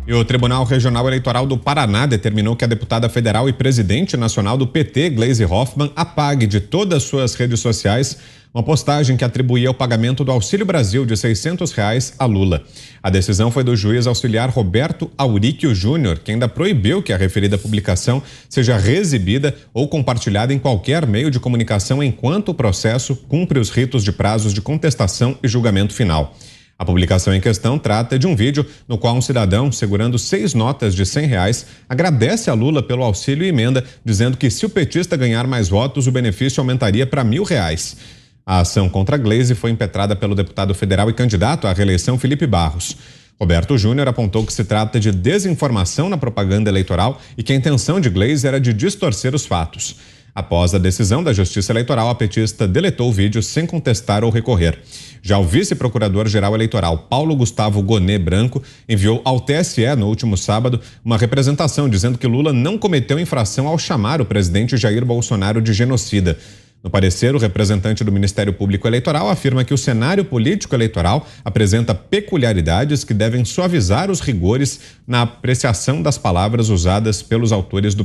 E o Tribunal Regional Eleitoral do Paraná determinou que a deputada federal e presidente nacional do PT, Gleisi Hoffmann, apague de todas suas redes sociais uma postagem que atribuía o pagamento do Auxílio Brasil de R$600 a Lula. A decisão foi do juiz auxiliar Roberto Auríquio Júnior, que ainda proibiu que a referida publicação seja reexibida ou compartilhada em qualquer meio de comunicação enquanto o processo cumpre os ritos de prazos de contestação e julgamento final. A publicação em questão trata de um vídeo no qual um cidadão, segurando 6 notas de R$100, agradece a Lula pelo auxílio e emenda, dizendo que se o petista ganhar mais votos, o benefício aumentaria para R$1.000. A ação contra a Gleisi foi impetrada pelo deputado federal e candidato à reeleição Felipe Barros. Roberto Júnior apontou que se trata de desinformação na propaganda eleitoral e que a intenção de Gleisi era de distorcer os fatos. Após a decisão da Justiça Eleitoral, a petista deletou o vídeo sem contestar ou recorrer. Já o vice-procurador-geral eleitoral, Paulo Gustavo Gonet Branco, enviou ao TSE no último sábado uma representação dizendo que Lula não cometeu infração ao chamar o presidente Jair Bolsonaro de genocida. No parecer, o representante do Ministério Público Eleitoral afirma que o cenário político eleitoral apresenta peculiaridades que devem suavizar os rigores na apreciação das palavras usadas pelos atores do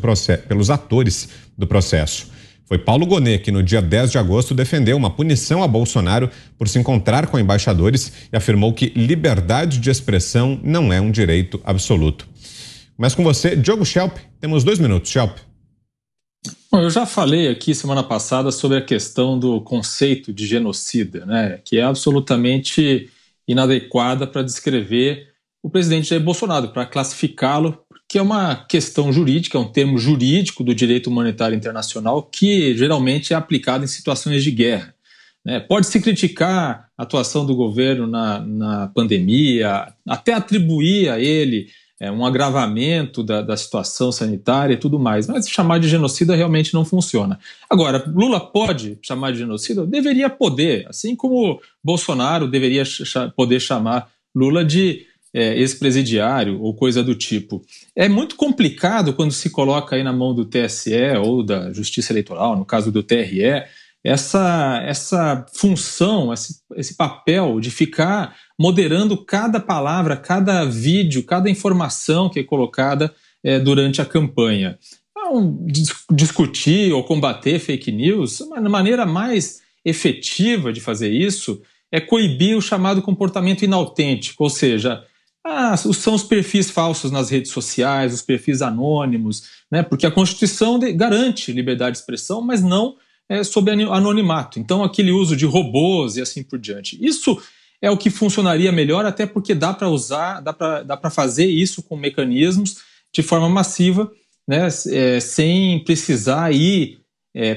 processo. Foi Paulo Gonet que, no dia 10 de agosto, defendeu uma punição a Bolsonaro por se encontrar com embaixadores e afirmou que liberdade de expressão não é um direito absoluto. Mas com você, Diogo Schelp, temos 2 minutos, Schelp. Bom, eu já falei aqui semana passada sobre a questão do conceito de genocida, né, que é absolutamente inadequada para descrever o presidente Jair Bolsonaro, para classificá-lo, que é uma questão jurídica, é um termo jurídico do direito humanitário internacional que geralmente é aplicado em situações de guerra. Né? Pode-se criticar a atuação do governo na pandemia, até atribuir a ele um agravamento da situação sanitária e tudo mais, mas chamar de genocida realmente não funciona. Agora, Lula pode chamar de genocida? Deveria poder, assim como Bolsonaro deveria poder chamar Lula de ex-presidiário ou coisa do tipo. É muito complicado quando se coloca aí na mão do TSE ou da Justiça Eleitoral, no caso do TRE, essa função, esse papel de ficar moderando cada palavra, cada vídeo, cada informação que é colocada durante a campanha. Então, discutir ou combater fake news, a maneira mais efetiva de fazer isso é coibir o chamado comportamento inautêntico, ou seja, são os perfis falsos nas redes sociais, os perfis anônimos, né? Porque a Constituição garante liberdade de expressão, mas não sob anonimato. Então, aquele uso de robôs e assim por diante. Isso é o que funcionaria melhor, até porque dá para fazer isso com mecanismos de forma massiva, né? Sem precisar ir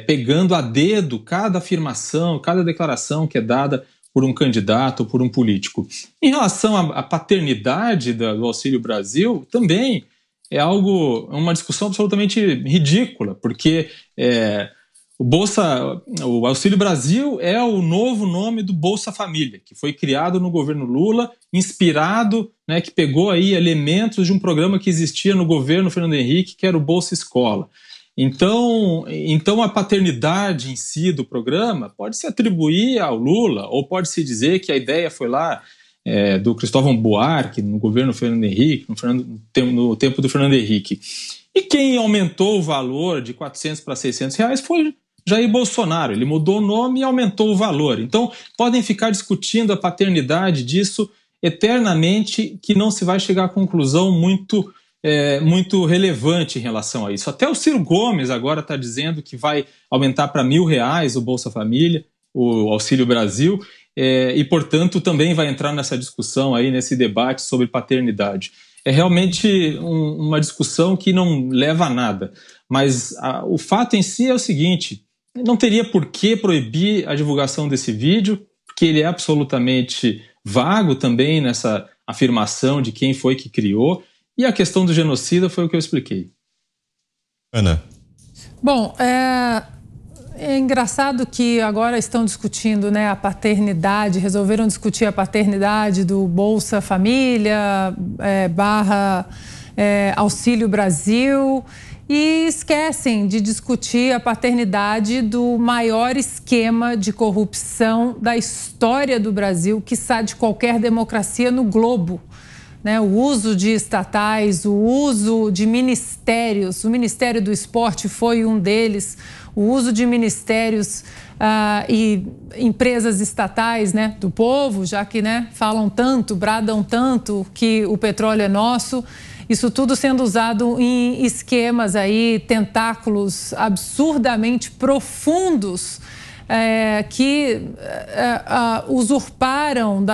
pegando a dedo cada afirmação, cada declaração que é dada por um candidato ou por um político. Em relação à paternidade do Auxílio Brasil, também é uma discussão absolutamente ridícula, porque o Auxílio Brasil é o novo nome do Bolsa Família, que foi criado no governo Lula, inspirado, né, que pegou aí elementos de um programa que existia no governo Fernando Henrique, que era o Bolsa Escola. Então a paternidade em si do programa pode se atribuir ao Lula, ou pode-se dizer que a ideia foi lá do Cristóvão Buarque, no governo Fernando Henrique, no tempo do Fernando Henrique. E quem aumentou o valor de R$400 para R$600 foi Jair Bolsonaro. Ele mudou o nome e aumentou o valor. Então podem ficar discutindo a paternidade disso eternamente, que não se vai chegar a conclusão muito relevante em relação a isso. Até o Ciro Gomes agora está dizendo que vai aumentar para R$1.000 o Bolsa Família, o Auxílio Brasil, e, portanto, também vai entrar nessa discussão aí, nesse debate sobre paternidade. É realmente uma discussão que não leva a nada, mas o fato em si é o seguinte: não teria por que proibir a divulgação desse vídeo, porque ele é absolutamente vago também nessa afirmação de quem foi que criou. E a questão do genocida foi o que eu expliquei. Ana. Bom, é engraçado que agora estão discutindo, né, a paternidade, resolveram discutir a paternidade do Bolsa Família, Auxílio Brasil, e esquecem de discutir a paternidade do maior esquema de corrupção da história do Brasil, quiçá de qualquer democracia no globo. né, o uso de estatais, o uso de ministérios. O Ministério do Esporte foi um deles, o uso de ministérios e empresas estatais, né, do povo, já que, né, falam tanto, bradam tanto que o petróleo é nosso. Isso tudo sendo usado em esquemas aí, tentáculos absurdamente profundos, que usurparam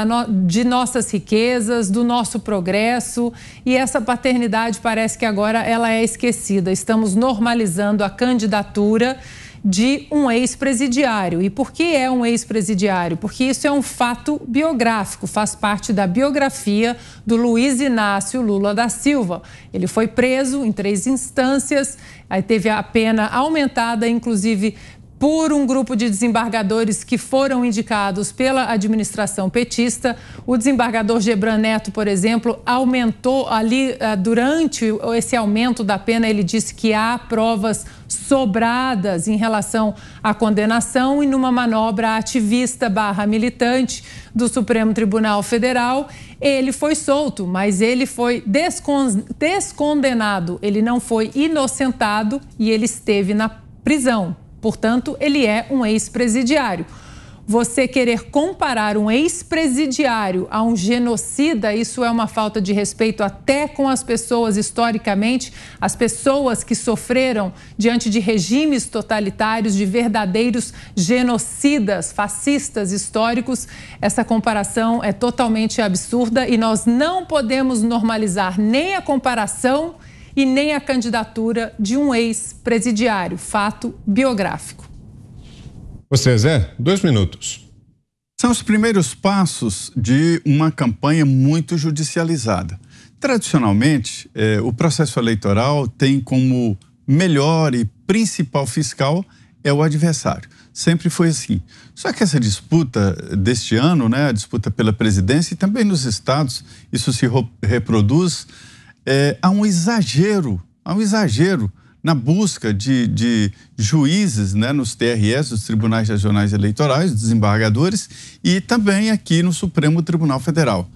de nossas riquezas, do nosso progresso, e essa paternidade parece que agora ela é esquecida. Estamos normalizando a candidatura de um ex-presidiário. E por que é um ex-presidiário? Porque isso é um fato biográfico, faz parte da biografia do Luiz Inácio Lula da Silva. Ele foi preso em 3 instâncias, aí teve a pena aumentada, inclusive por um grupo de desembargadores que foram indicados pela administração petista. O desembargador Gebran Neto, por exemplo, aumentou ali, durante esse aumento da pena, ele disse que há provas sobradas em relação à condenação, e numa manobra ativista / militante do Supremo Tribunal Federal, ele foi solto, mas ele foi descondenado, ele não foi inocentado e ele esteve na prisão. Portanto, ele é um ex-presidiário. Você querer comparar um ex-presidiário a um genocida, isso é uma falta de respeito até com as pessoas, historicamente, as pessoas que sofreram diante de regimes totalitários, de verdadeiros genocidas, fascistas históricos. Essa comparação é totalmente absurda e nós não podemos normalizar nem a comparação e nem a candidatura de um ex-presidiário, fato biográfico. Você, Zé, 2 minutos. São os primeiros passos de uma campanha muito judicializada. Tradicionalmente, o processo eleitoral tem como melhor e principal fiscal o adversário. Sempre foi assim. Só que essa disputa deste ano, né, a disputa pela presidência e também nos estados, isso se reproduz. Há um exagero na busca de juízes, né, nos TREs, os Tribunais Regionais Eleitorais, desembargadores, e também aqui no Supremo Tribunal Federal.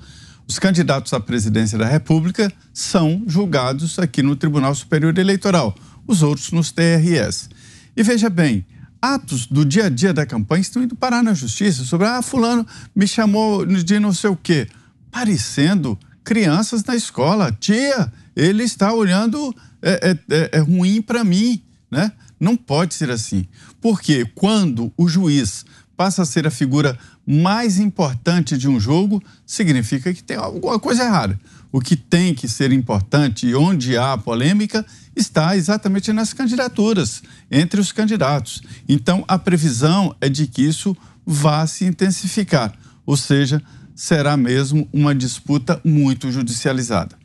Os candidatos à presidência da República são julgados aqui no Tribunal Superior Eleitoral, os outros nos TREs. E veja bem, atos do dia a dia da campanha estão indo parar na justiça sobre, fulano me chamou de não sei o quê, parecendo crianças na escola. Tia, ele está olhando, é ruim para mim, né? Não pode ser assim. Porque quando o juiz passa a ser a figura mais importante de um jogo, significa que tem alguma coisa errada. O que tem que ser importante e onde há polêmica está exatamente nas candidaturas, entre os candidatos. Então, a previsão é de que isso vá se intensificar, ou seja, será mesmo uma disputa muito judicializada.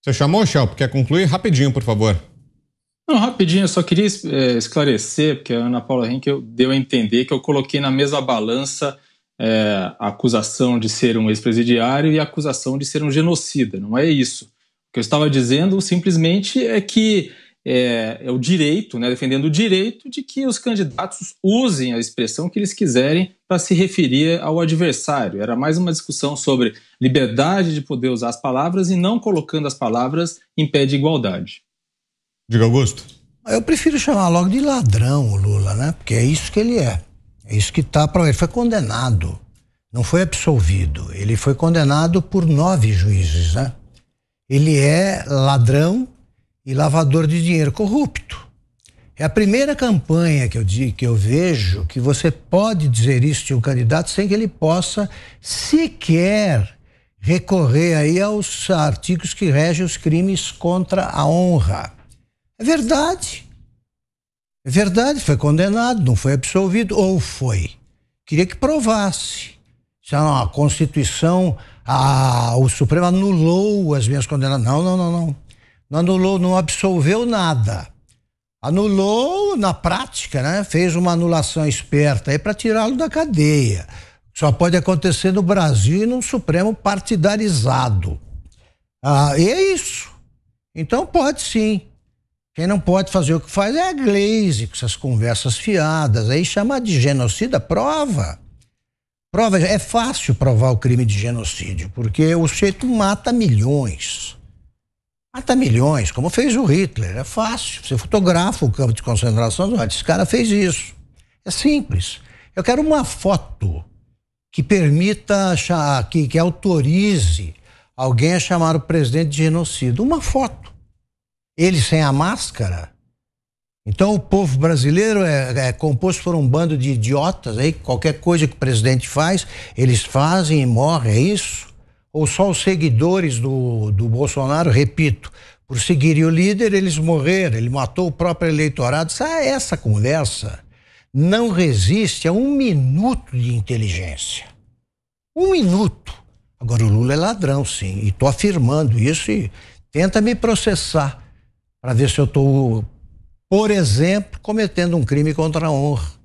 Você chamou, Chalp? Quer concluir? Rapidinho, por favor. Não, rapidinho, eu só queria esclarecer, porque a Ana Paula Henkel deu a entender que eu coloquei na mesma balança a acusação de ser um ex-presidiário e a acusação de ser um genocida. Não é isso. O que eu estava dizendo simplesmente é que é o direito, né, defendendo o direito de que os candidatos usem a expressão que eles quiserem para se referir ao adversário. Era mais uma discussão sobre liberdade de poder usar as palavras e não colocando as palavras em pé de igualdade. Diga, Augusto. Eu prefiro chamar logo de ladrão o Lula, né? Porque é isso que ele é. É isso que está para ele. Foi condenado, não foi absolvido. Ele foi condenado por 9 juízes, né? Ele é ladrão e lavador de dinheiro, corrupto. É a primeira campanha que eu vejo que você pode dizer isso de um candidato sem que ele possa sequer recorrer aí aos artigos que regem os crimes contra a honra. É verdade. É verdade, foi condenado, não foi absolvido, ou foi. Queria que provasse. Se a Constituição, o Supremo anulou as minhas condenas. Não. Não anulou, não absolveu nada. Anulou na prática, né? Fez uma anulação esperta aí para tirá-lo da cadeia. Só pode acontecer no Brasil e num Supremo partidarizado. E é isso. Então pode sim. Quem não pode fazer o que faz é a Glaze, com essas conversas fiadas. Aí chama de genocida, prova. Prova, é fácil provar o crime de genocídio, porque o sujeito mata milhões. Mata milhões, como fez o Hitler. É fácil. Você fotografa o campo de concentração, esse cara fez isso. É simples. Eu quero uma foto que permita, que autorize alguém a chamar o presidente de genocida. Uma foto. Ele sem a máscara. Então o povo brasileiro é composto por um bando de idiotas aí, qualquer coisa que o presidente faz, eles fazem e morrem, é isso? Ou só os seguidores do Bolsonaro, repito, por seguirem o líder, eles morreram, ele matou o próprio eleitorado. Essa conversa não resiste a 1 minuto de inteligência. 1 minuto. Agora o Lula é ladrão, sim, e estou afirmando isso e tenta me processar para ver se eu estou, por exemplo, cometendo um crime contra a honra.